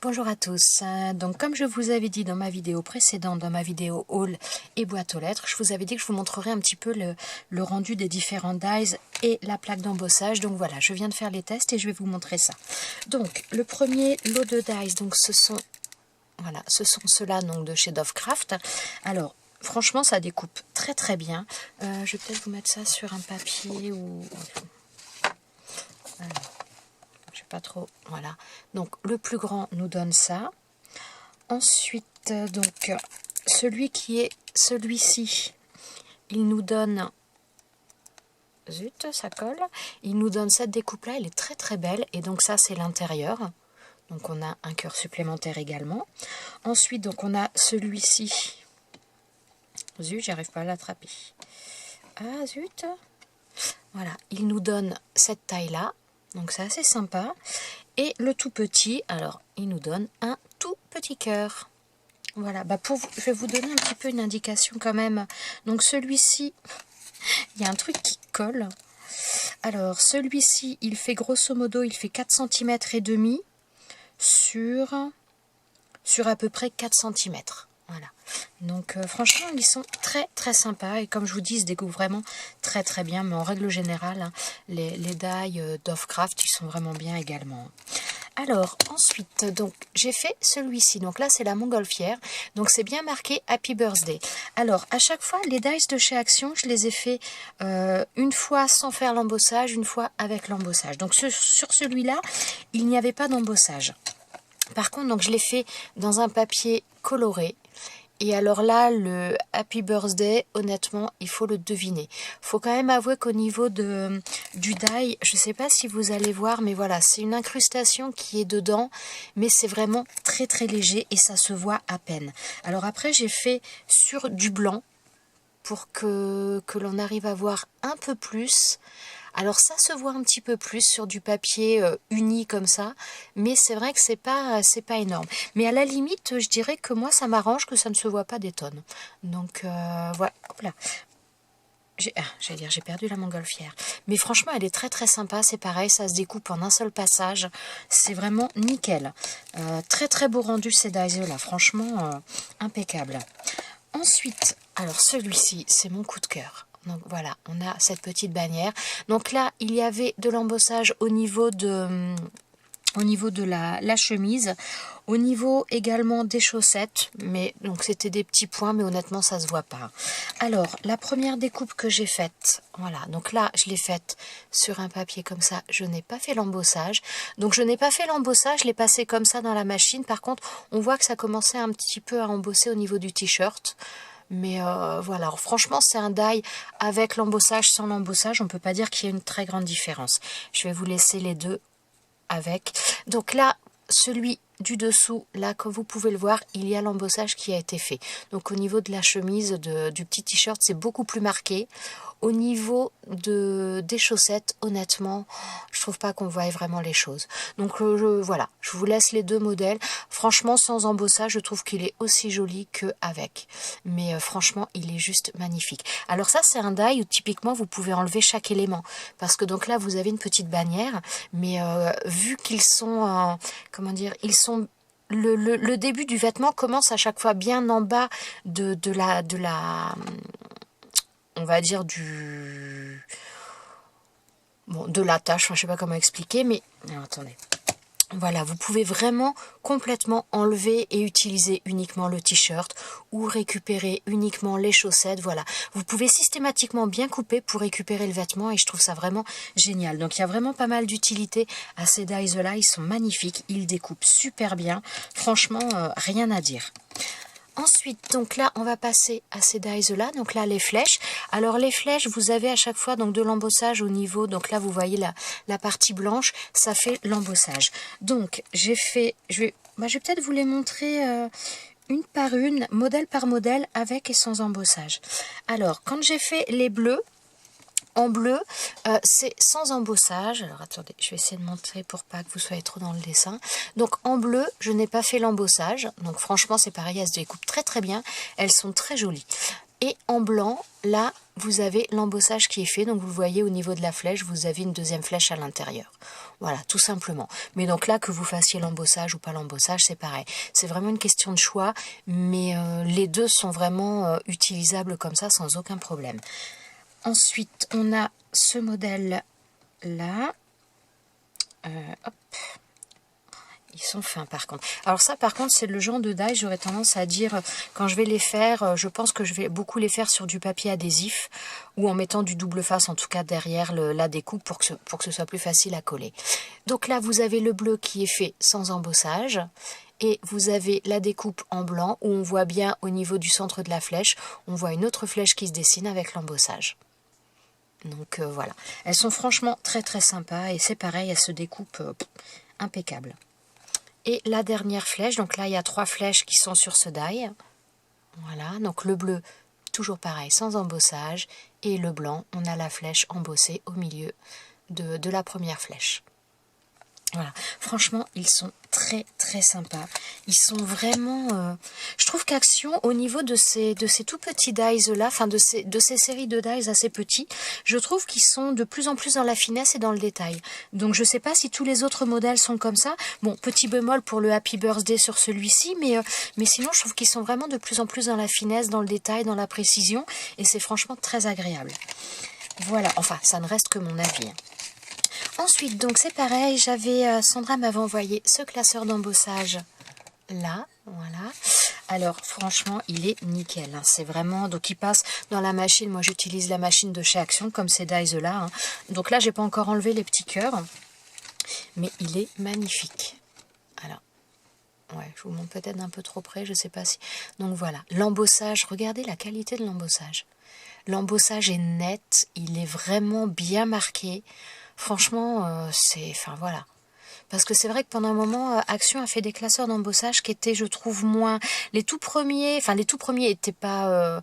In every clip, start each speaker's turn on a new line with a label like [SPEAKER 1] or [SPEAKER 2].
[SPEAKER 1] Bonjour à tous, donc comme je vous avais dit dans ma vidéo précédente, dans ma vidéo haul et boîte aux lettres, je vous avais dit que je vous montrerai un petit peu le rendu des différents dies et la plaque d'embossage. Donc voilà, je viens de faire les tests et je vais vous montrer ça. Donc le premier lot de dies, donc ce sont ceux-là donc de chez Dovecraft. Alors franchement ça découpe très très bien. Je vais peut-être vous mettre ça sur un papier ou... Voilà. Je sais pas trop, voilà. Donc le plus grand nous donne ça. Ensuite, donc celui-ci, il nous donne, zut, ça colle. Il nous donne cette découpe-là, elle est très très belle. Et donc ça, c'est l'intérieur. Donc on a un cœur supplémentaire également. Ensuite, donc on a celui-ci. Zut, j'arrive pas à l'attraper. Ah zut. Voilà, il nous donne cette taille-là. Donc c'est assez sympa. Et le tout petit, alors il nous donne un tout petit cœur. Voilà, je vais vous donner un petit peu une indication quand même. Donc celui-ci, il y a un truc qui colle. Alors celui-ci, il fait grosso modo, il fait 4 cm et demi sur à peu près 4 cm. Voilà. Donc franchement, ils sont très très sympas et comme je vous dis, ils se découpent vraiment très très bien. Mais en règle générale, hein, les dies Dovecraft, ils sont vraiment bien également. Alors ensuite, donc j'ai fait celui-ci. Donc là, c'est la montgolfière. Donc c'est bien marqué Happy Birthday. Alors à chaque fois, les dies de chez Action, je les ai fait une fois sans faire l'embossage, une fois avec l'embossage. Donc sur celui-là, il n'y avait pas d'embossage. Par contre, donc je l'ai fait dans un papier coloré. Et alors là, le Happy Birthday, honnêtement, il faut le deviner. Faut quand même avouer qu'au niveau du die, je ne sais pas si vous allez voir, mais voilà, c'est une incrustation qui est dedans, mais c'est vraiment très très léger et ça se voit à peine. Alors après, j'ai fait sur du blanc pour que l'on arrive à voir un peu plus. Alors ça se voit un petit peu plus sur du papier uni comme ça, mais c'est vrai que c'est pas énorme. Mais à la limite, je dirais que moi ça m'arrange que ça ne se voit pas des tonnes. Donc voilà, hop là. J'ai perdu la montgolfière. Mais franchement, elle est très très sympa. C'est pareil, ça se découpe en un seul passage. C'est vraiment nickel. Très très beau rendu ces dies là. Franchement, impeccable. Ensuite, alors celui-ci, c'est mon coup de cœur. Donc voilà, on a cette petite bannière. Donc là, il y avait de l'embossage au niveau de la chemise, au niveau également des chaussettes, mais donc c'était des petits points, mais honnêtement ça se voit pas. Alors la première découpe que j'ai faite, voilà, donc là je l'ai faite sur un papier comme ça, je n'ai pas fait l'embossage, donc je n'ai pas fait l'embossage, je l'ai passé comme ça dans la machine. Par contre on voit que ça commençait un petit peu à embosser au niveau du t-shirt. Mais voilà, alors, franchement c'est un die avec l'embossage, sans l'embossage, on ne peut pas dire qu'il y a une très grande différence. Je vais vous laisser les deux avec. Donc là, celui du dessous, là, comme vous pouvez le voir, il y a l'embossage qui a été fait. Donc au niveau de la chemise, du petit t-shirt, c'est beaucoup plus marqué. Au niveau des chaussettes, honnêtement, je trouve pas qu'on voie vraiment les choses. Donc voilà, je vous laisse les deux modèles. Franchement, sans embossage, je trouve qu'il est aussi joli qu'avec. Mais franchement, il est juste magnifique. Alors ça, c'est un die où typiquement, vous pouvez enlever chaque élément. Parce que donc là, vous avez une petite bannière. Mais vu qu'ils sont, comment dire, ils sont... Le début du vêtement commence à chaque fois bien en bas de la on va dire de la tâche, enfin, je sais pas comment expliquer, mais alors, attendez. Voilà, vous pouvez vraiment complètement enlever et utiliser uniquement le t-shirt ou récupérer uniquement les chaussettes. Voilà, vous pouvez systématiquement bien couper pour récupérer le vêtement et je trouve ça vraiment génial. Donc il y a vraiment pas mal d'utilité à ces dies-là, ils sont magnifiques, ils découpent super bien. Franchement, rien à dire. Ensuite, donc là, on va passer à ces dies-là. Donc là, les flèches. Alors, les flèches, vous avez à chaque fois donc de l'embossage au niveau. Donc là, vous voyez la partie blanche, ça fait l'embossage. Donc, j'ai fait... Je vais peut-être vous les montrer une par une, modèle par modèle, avec et sans embossage. Alors, quand j'ai fait les bleus, en bleu, c'est sans embossage. Alors attendez, je vais essayer de montrer pour pas que vous soyez trop dans le dessin. Donc en bleu, je n'ai pas fait l'embossage. Donc franchement, c'est pareil, elles se découpent très très bien. Elles sont très jolies. Et en blanc, là, vous avez l'embossage qui est fait. Donc vous le voyez au niveau de la flèche, vous avez une deuxième flèche à l'intérieur. Voilà, tout simplement. Mais donc là, que vous fassiez l'embossage ou pas l'embossage, c'est pareil. C'est vraiment une question de choix, mais les deux sont vraiment utilisables comme ça sans aucun problème. Ensuite, on a ce modèle-là. Hop. Ils sont fins par contre. Alors ça par contre c'est le genre de die, j'aurais tendance à dire quand je vais les faire, je pense que je vais beaucoup les faire sur du papier adhésif ou en mettant du double face en tout cas derrière la découpe pour que ce soit plus facile à coller. Donc là vous avez le bleu qui est fait sans embossage et vous avez la découpe en blanc où on voit bien au niveau du centre de la flèche, on voit une autre flèche qui se dessine avec l'embossage. Donc voilà, elles sont franchement très très sympas et c'est pareil, elles se découpent impeccable. Et la dernière flèche, donc là il y a 3 flèches qui sont sur ce die. Voilà, donc le bleu, toujours pareil, sans embossage. Et le blanc, on a la flèche embossée au milieu de la première flèche. Voilà, franchement, ils sont très très sympas. Ils sont vraiment... je trouve qu'Action, au niveau de ces tout petits dies là, enfin de ces séries de dies assez petits, je trouve qu'ils sont de plus en plus dans la finesse et dans le détail. Donc je sais pas si tous les autres modèles sont comme ça. Bon, petit bémol pour le Happy Birthday sur celui-ci, mais sinon je trouve qu'ils sont vraiment de plus en plus dans la finesse, dans le détail, dans la précision, et c'est franchement très agréable. Voilà, enfin, ça ne reste que mon avis. Ensuite, donc c'est pareil, Sandra m'avait envoyé ce classeur d'embossage là, voilà. Alors franchement, il est nickel, hein. C'est vraiment, donc il passe dans la machine, moi j'utilise la machine de chez Action comme ces dies là, hein. Donc là j'ai pas encore enlevé les petits cœurs, mais il est magnifique. Alors, ouais, je vous montre peut-être d'un peu trop près, je sais pas si... Donc voilà, l'embossage, regardez la qualité de l'embossage. L'embossage est net, il est vraiment bien marqué. Franchement, enfin voilà. Parce que c'est vrai que pendant un moment, Action a fait des classeurs d'embossage qui étaient, je trouve, moins... Les tout premiers n'étaient pas...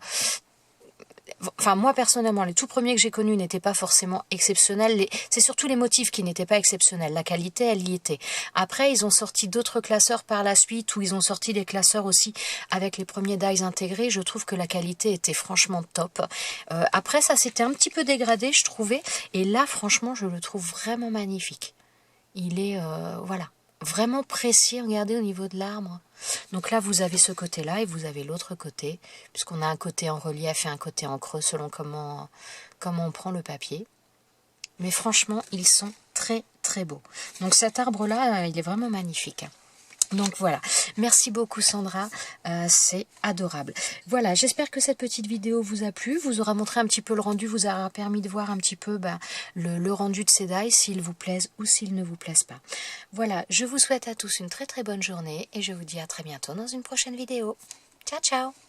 [SPEAKER 1] Enfin, moi, personnellement, les tout premiers que j'ai connus n'étaient pas forcément exceptionnels. C'est surtout les motifs qui n'étaient pas exceptionnels. La qualité, elle y était. Après, ils ont sorti d'autres classeurs par la suite, où ils ont sorti des classeurs aussi avec les premiers dies intégrés. Je trouve que la qualité était franchement top. Après, ça s'était un petit peu dégradé, je trouvais. Et là, franchement, je le trouve vraiment magnifique. Il est, voilà, vraiment précis. Regardez au niveau de l'arbre. Donc là, vous avez ce côté-là et vous avez l'autre côté, puisqu'on a un côté en relief et un côté en creux, selon comment on prend le papier. Mais franchement, ils sont très très beaux. Donc cet arbre-là, il est vraiment magnifique. Donc voilà, merci beaucoup Sandra, c'est adorable. Voilà, j'espère que cette petite vidéo vous a plu, vous aura montré un petit peu le rendu, vous aura permis de voir un petit peu le rendu de ces dies, s'ils vous plaisent ou s'ils ne vous plaisent pas. Voilà, je vous souhaite à tous une très très bonne journée et je vous dis à très bientôt dans une prochaine vidéo. Ciao ciao!